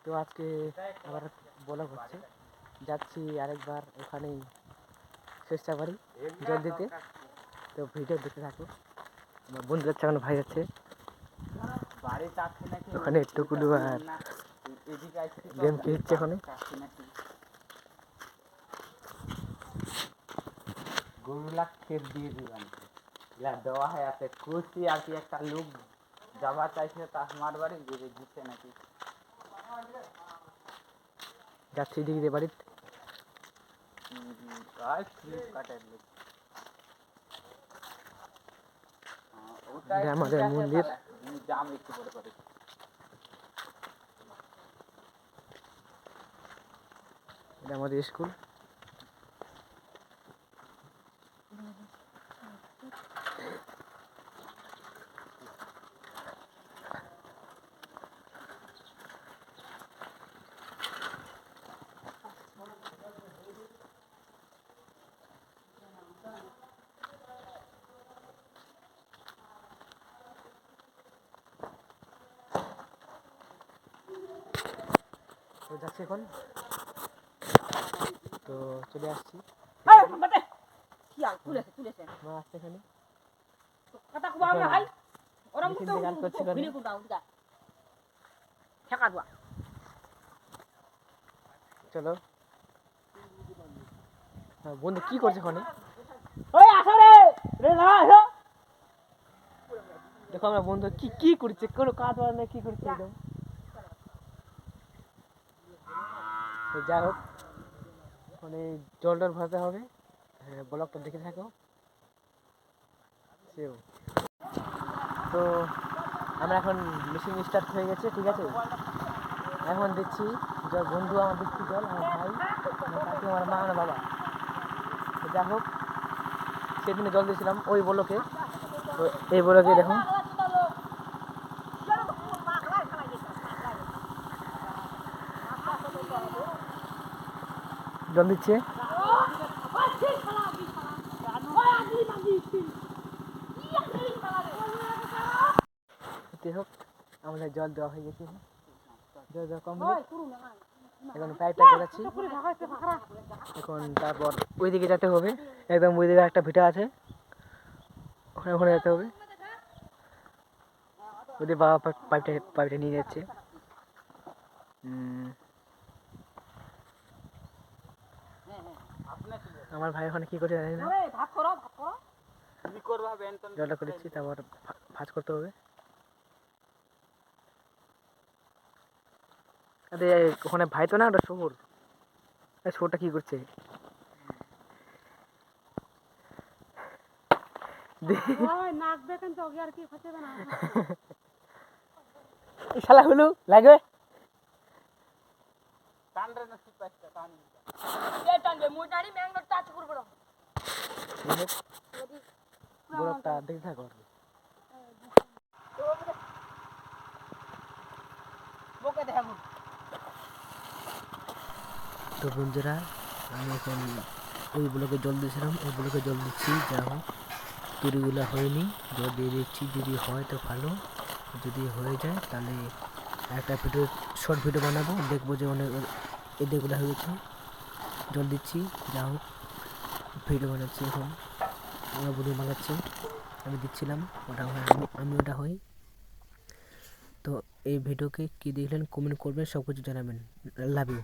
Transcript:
তো আজকে আবার ব্লগ হচ্ছে, যাচ্ছি আরেকবার ওখানেই চেষ্টা করি জল দিতে। তো ভিডিও দেখতে থাকো। আমার বন্ধু যাচ্ছে, আমার ভাই যাচ্ছে ওখানে, টুকুলু আর গেম খেলছে ওখানে। গরুলা খেত দিয়ে দিলাম দেওয়া হয় আছে কুচি আর কি একটা লোক যাওয়া চাইছে তার বাড়ি ঘুরে দিচ্ছে নাকি যাচ্ছি দিদিদের বাড়িতে। ফ্লিপকার্টের লোক আমাদের মন্দির। দাম একটু করে করে এটা আমাদের স্কুল। তো যাচ্ছি এখন, তো চলে আসছি। আসছে এখানে চলো। বন্ধু কি করছে ওখানে? দেখো আমরা বন্ধু কি কি করছে, কোনো কাজ বাজ না, কি করছে একদম। যাই হোক, মানে জল টল ভরাতে হবে। হ্যাঁ, ব্লগটা দেখে থাকো। তো আমরা এখন মেশিন স্টার্ট হয়ে গেছে, ঠিক আছে। এখন দিচ্ছি জল, বন্ধু আমার দিচ্ছি জল, আমার ভাই, আমার কাকি, আমার মা, আমার বাবা। যাই হোক, সেদিনে জল দিয়েছিলাম ওই বলকে, তো এই বলকে দেখুন জল দিচ্ছে। হোক, আমাদের জল দেওয়া হয়ে গেছে, জল দেওয়া কমপ্লিট। এখন পাইপটা গেলাচ্ছি এখন, তারপর ওইদিকে যেতে হবে, একদম ওইদিকে একটা ভিটা আছে, ওখানে ওখানে যেতে হবে। ওদের বাবা পাইপটা নিয়ে যাচ্ছে। আমার ভাই ওখানে কি করছে জানি না, জলটা করেছি, তারপর ভাঁজ করতে হবে। আরে ওখানে ভাই তো না, ওটা শহর। শহরটা কি করছে? শালা হলু লাগবে। বরফটা দেখতে থাকো। তো বন্ধুরা, আমি এখন ওই ব্লকে জল দিয়েছিলাম, ওই ব্লকে জল দিচ্ছি। যা হোক, তৈরিগুলো হয়নি, জল দিয়ে দিচ্ছি। যদি হয় তো ভালো, যদি হয়ে যায় তাহলে একটা ভিডিও, শর্ট ভিডিও বানাবো, দেখবো যে অনেক এদেরগুলো হয়ে গেছে। জল দিচ্ছি, যা হোক ভিডিও বানাচ্ছি। এখন আমার বন্ধু বানাচ্ছে, আমি দিচ্ছিলাম, ওটা হয়, আমি ওটা হই। তো এই ভিডিওকে কী দেখলেন কমেন্ট করবেন, সব কিছু জানাবেন। Love you.